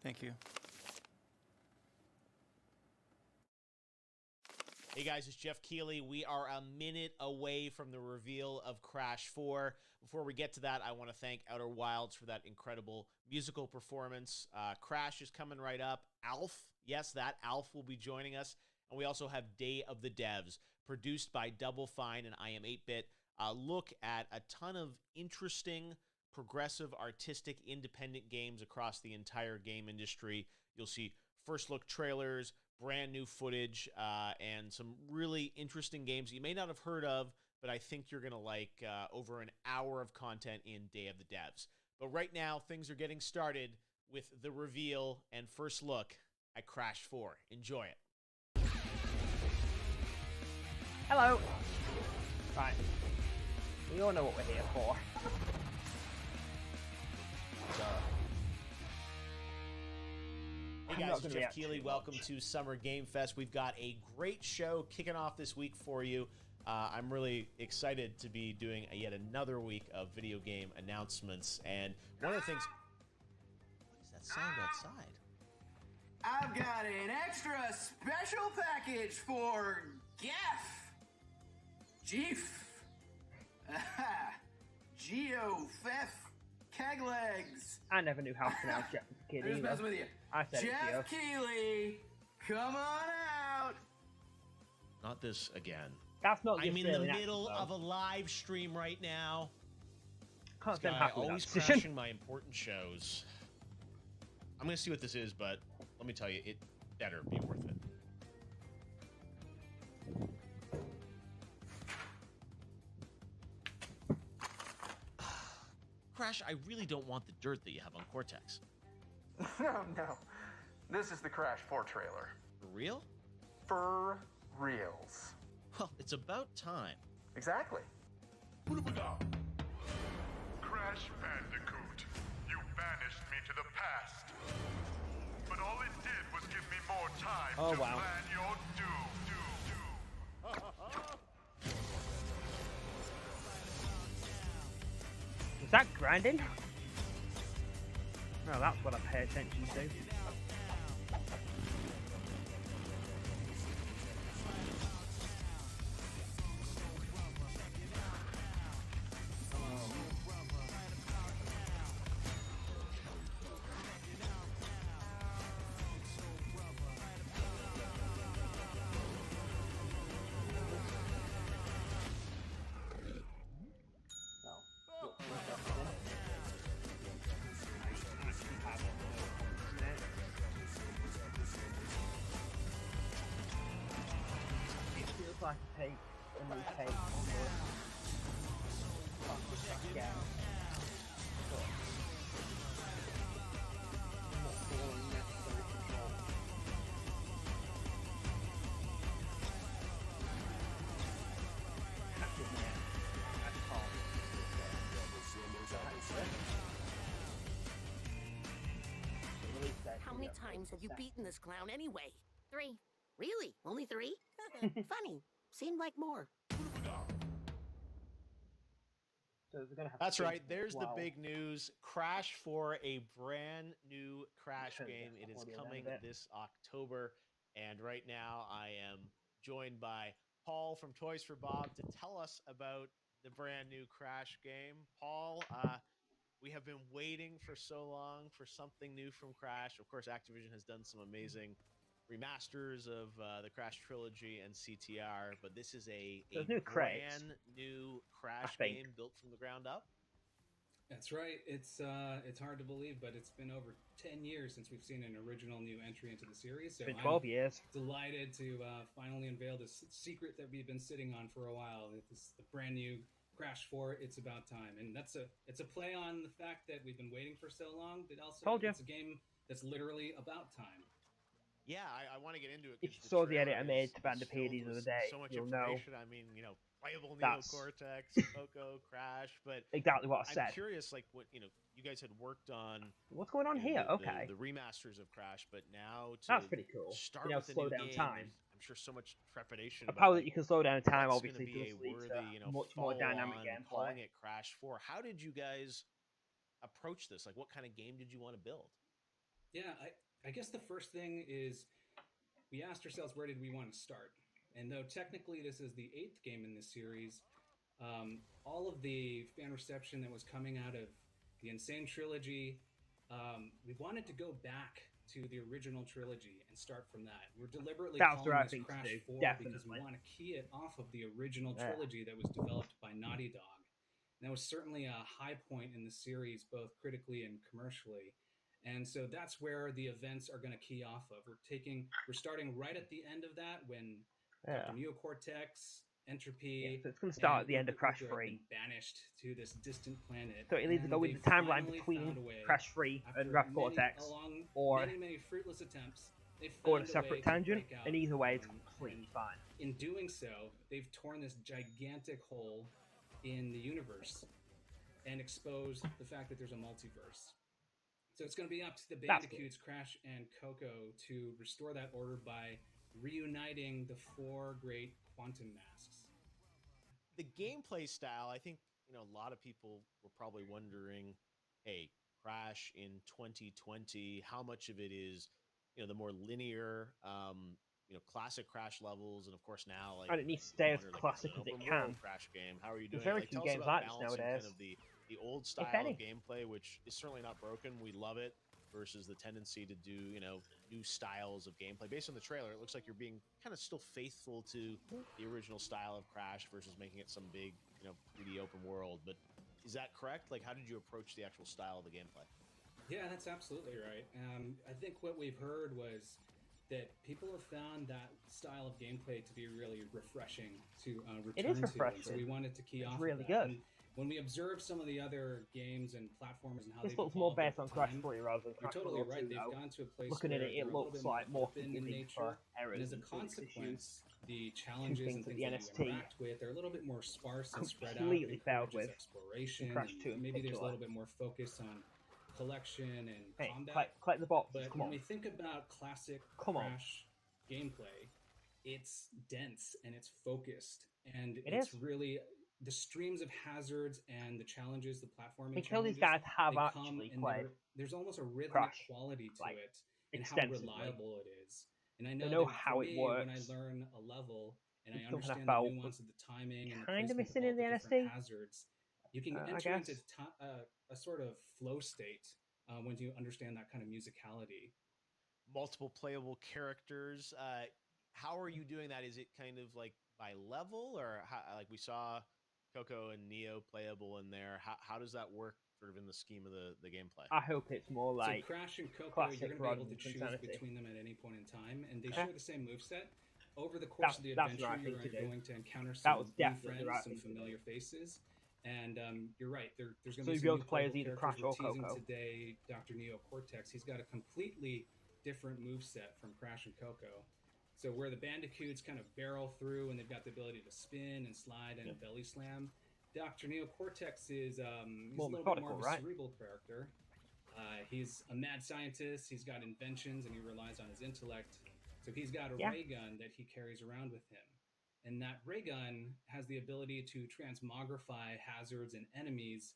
Thank you. Hey guys, it's Jeff Keighley. We are a minute away from the reveal of Crash 4. Before we get to that, I want to thank Outer Wilds for that incredible musical performance. Crash is coming right up. Alf, yes, that Alf will be joining us. And we also have Day of the Devs, produced by Double Fine and I Am 8-Bit. Look at a ton of interesting, progressive, artistic, independent games across the entire game industry. You'll see first look trailers, brand new footage, and some really interesting games you may not have heard of, but I think you're going to like over an hour of content in Day of the Devs. But right now, things are getting started with the reveal and first look at Crash 4. Enjoy it. Hello. Right. We all know what we're here for. Hey guys, it's Jeff Keighley. Welcome to Summer Game Fest. We've got a great show kicking off this week for you. I'm really excited to be doing yet another week of video game announcements. And one of the things... What is that sound outside? I've got an extra special package for Jeff. Geo-Fef Keglegs. I never knew how to pronounce Jeff as a kid Who's either. messing with you? I said Jeff it, Geo. Keighley, come on out. Not this again. That's not I'm your in the feeling middle accent, of a live stream right now. Can't This say I'm guy happy with always that decision. crashing my important shows. I'm going to see what this is, but let me tell you, it better be worth it. Crash, I really don't want the dirt that you have on Cortex. No. This is the Crash 4 trailer. For real? For reals. Well, it's about time. Exactly. Crash Bandicoot, you banished me to the past. But all it did was give me more time to plan your doom. Is that grinding? No, that's what I pay attention to. Like a take a new take on the again. How many times have you beaten this clown anyway? 3. Really? Only 3? Funny. Seemed like more. So they're gonna have That's to right. There's the wow. big news. Crash for a brand new Crash game. It is coming this October. And right now I am joined by Paul from Toys for Bob to tell us about the brand new Crash game. Paul, we have been waiting for so long for something new from Crash. Of course, Activision has done some amazing remasters of the Crash trilogy and CTR, but this is a brand new Crash game built from the ground up. That's right. It's hard to believe, but it's been over 10 years since we've seen an original new entry into the series. So it's been 12 years. Delighted to finally unveil this secret that we've been sitting on for a while. It's the brand new Crash 4. It's about time, and it's a play on the fact that we've been waiting for so long, but also it's a game that's literally about time. Yeah, I want to get into it. If you saw the edit I made to Bandipedia the other day, so much you'll know. I mean, playable Neo Cortex, Poco, Crash, but exactly what I said. I'm curious, like what you guys had worked on. What's going on here? The remasters of Crash, but now that's pretty cool. Start with slow a new down game, time. I'm sure so much trepidation. A power that you can slow down time, that's obviously, be a worthy, much more dynamic gameplay. Calling it Crash 4. How did you guys approach this? Like, what kind of game did you want to build? Yeah, I guess the first thing is we asked ourselves, where did we want to start? And though technically this is the 8th game in this series, all of the fan reception that was coming out of the Insane trilogy, we wanted to go back to the original trilogy and start from that. We're deliberately That was the calling right this thing to Crash do, 4 because we definitely. want to key it off of the original trilogy that was developed by Naughty Dog. And that was certainly a high point in the series, both critically and commercially. And so that's where the events are going to key off of. We're starting right at the end of that when Dr. Neocortex, Entropy, So it's going to start and at the end of Crash Uber have 3. been banished to this distant planet. So it'll either go And with they the timeline finally between found a way, Crash 3 and after Rapid Cortex, or many fruitless attempts, they go on a found a separate way to tangent, break out. and either way, it's And completely fine. in doing so, they've torn this gigantic hole in the universe and exposed the fact that there's a multiverse. So it's going to be up to the Bandicoots, Crash, and Coco to restore that order by reuniting the 4 great quantum masks. The gameplay style, I think, a lot of people were probably wondering, hey, Crash in 2020, how much of it is, the more linear, classic Crash levels, and of course now, like, And it needs to stay as wonder, like, classic it's an as it open can. world Crash game. How are you doing? There's very Like, few tell us games about like this balancing nowadays. kind of the old style of gameplay, which is certainly not broken. We love it, versus the tendency to do, new styles of gameplay. Based on the trailer, it looks like you're being kind of still faithful to the original style of Crash versus making it some big, 3D open world. But is that correct? Like, how did you approach the actual style of the gameplay? Yeah, that's absolutely right. I think what we've heard was that people have found that style of gameplay to be really refreshing to return it is to. refreshing. And so we wanted to key off really of that. good. And when we observe some of the other games and platformers and how this they've looks more evolved based on over Crash time, 3 rather than you're Crash totally 1 or 2, right. They've though. gone to a place Looking where at it, they're it a little looks bit like more open in forgiving nature. for errors And as a and physics issues. consequence, the challenges and things the that NST you interact with are a little bit more sparse and spread out. completely failed Encourages with exploration. Crash 2 in Maybe there's a particular. little bit more focus on collection and Hey, combat. collect the boxes, But come when on. we think about classic Crash gameplay, it's dense and it's focused, and it's really the streams of hazards and the challenges, the platforming Until challenges. these guys have they actually come, played. and there's almost a rhythmic Crash, quality to like, it, and how extensively. reliable it is. And I They know know that how for it me, when I works. learn a level and I It's something I understand the felt nuance of the timing and the kind of placement of missing all in the the different NST. hazards, you can enter into a sort of flow state when you understand that kind of musicality. Multiple playable characters. How are you doing that? Is it kind of like by level, or how, like we saw Coco and Neo playable in there? How does that work sort of in the scheme of the gameplay? I hope it's more like so Crash and Coco, classic you're going to be able to choose Insanity. between them at any point in time, and they share the same moveset. Over the course of the adventure, you're going to encounter some new friends, some familiar faces. And you're right, there's going to be some new playable characters. We're teasing today Dr. Neocortex. He's got a completely different moveset from Crash and Coco. So where the Bandicoots kind of barrel through and they've got the ability to spin and slide and belly slam, Dr. Neocortex is he's a little bit more of a cerebral character. He's a mad scientist. He's got inventions and he relies on his intellect. So he's got a ray gun that he carries around with him. And that ray gun has the ability to transmogrify hazards and enemies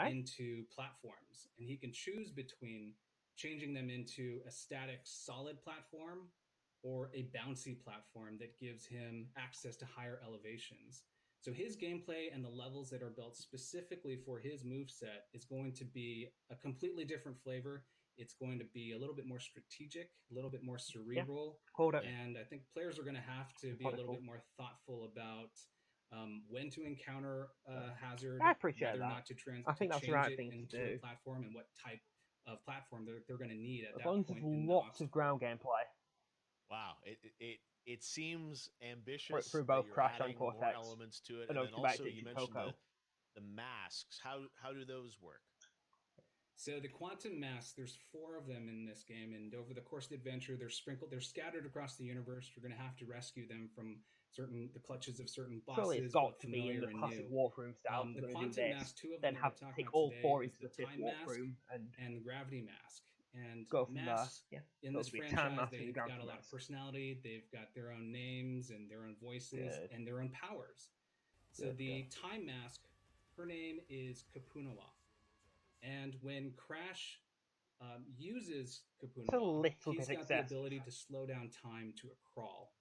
into platforms. And he can choose between changing them into a static solid platform or a bouncy platform that gives him access to higher elevations. So his gameplay and the levels that are built specifically for his moveset is going to be a completely different flavor. It's going to be a little bit more strategic, a little bit more cerebral. And I think players are going to have to be a little bit more thoughtful about when to encounter a hazard, whether or not to change it into a platform, and what type of platform they're going to need at that point. Lots of ground gameplay. Wow, it seems ambitious through both Crash and Cortex. More elements to it, and then also you mentioned the masks. How do those work? So the quantum masks, there's 4 of them in this game, and over the course of the adventure, they're scattered across the universe. You're going to have to rescue them from the clutches of certain bosses. Surely it's got to be in the classic warroom style. The quantum mask, 2 of then them have we're take talking all about 4 today into is the the 5th time mask warroom and the gravity mask. And go from masks in this franchise, they've got a lot of personality. They've got their own names and their own voices and their own powers. So the time mask, her name is Kapunawa. And when Crash uses It's a Kapunaba, little he's bit got the excessive. ability to slow down time to a crawl.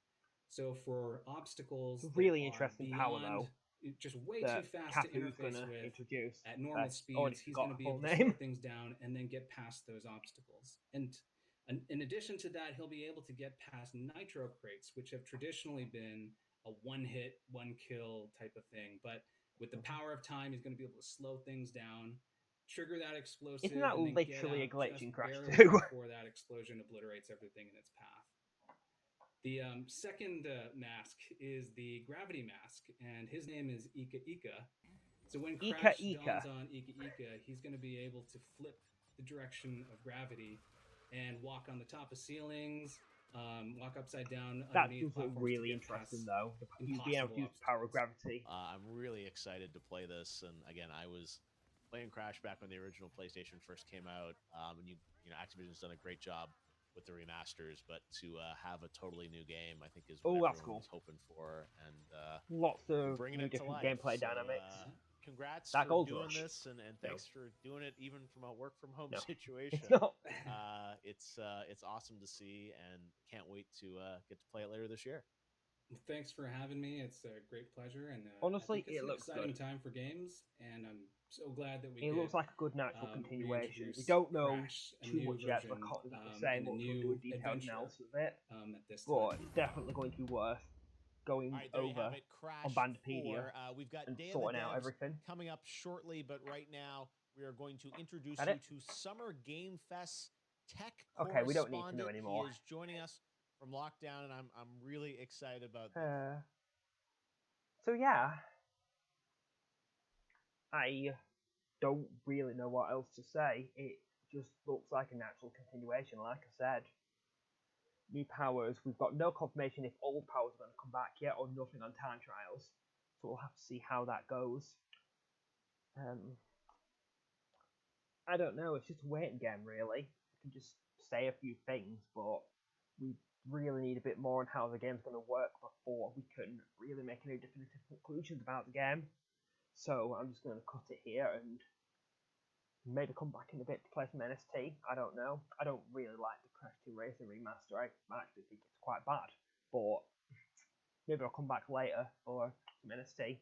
So for obstacles Really that interesting are power, beyond, though, just way that too fast to Capu's interface gonna with introduce. at normal Already speeds, he's forgot going to be full able to slow name. things down and then get past those obstacles. And in addition to that, he'll be able to get past nitro crates, which have traditionally been a one-hit, one-kill type of thing. But with the power of time, he's going to be able to slow things down, trigger that explosive, Isn't that and then get literally a out glitch just in Crash barely 2? before that explosion obliterates everything in its path. The second mask is the gravity mask, and his name is Ika Ika. So when Crash dawns on Ika Ika, he's going to be able to flip the direction of gravity and walk on the top of ceilings, walk upside down That underneath does look platforms. really interesting, though. You being able to use the power of gravity. I'm really excited to play this, and again, I was playing Crash back when the original PlayStation first came out, and Activision's done a great job with the remasters, but to have a totally new game, I think, is what everyone was hoping for, and lots of bringing new it to different life. gameplay So, dynamics. congrats that for Gold doing Rush. this, and thanks for doing it even from a work from home situation. It's not. It's awesome to see, and can't wait to get to play it later this year. Thanks for having me. It's a great pleasure, and honestly, I think it's it an looks exciting good. time for games, and I'm so glad that It looks like a good natural continuation. We reintroduce don't know Crash, a too new much yet, so I version, can't exactly say and a much. We'll do new a detailed adventure analysis of it, at this but time. it's definitely going to be worth going All right, there you over have it, Crash on Bandipedia 4. We've got and Day of the sorting out Devs everything. coming up shortly, but right now we are going to introduce That you it? to Summer Game Fest tech Okay, we don't need to know correspondent. anymore. He is joining us from lockdown, and I'm really excited about that. So yeah, I don't really know what else to say. It just looks like a natural continuation, like I said. New powers. We've got no confirmation if old powers are going to come back yet, or nothing on time trials. So we'll have to see how that goes. I don't know. It's just a waiting game, really. I can just say a few things, but we really need a bit more on how the game's going to work before we can really make any definitive conclusions about the game. So I'm just going to cut it here and maybe come back in a bit to play some NST. I don't know. I don't really like the Crash 2 Racing remaster. I actually think it's quite bad. But maybe I'll come back later for some NST.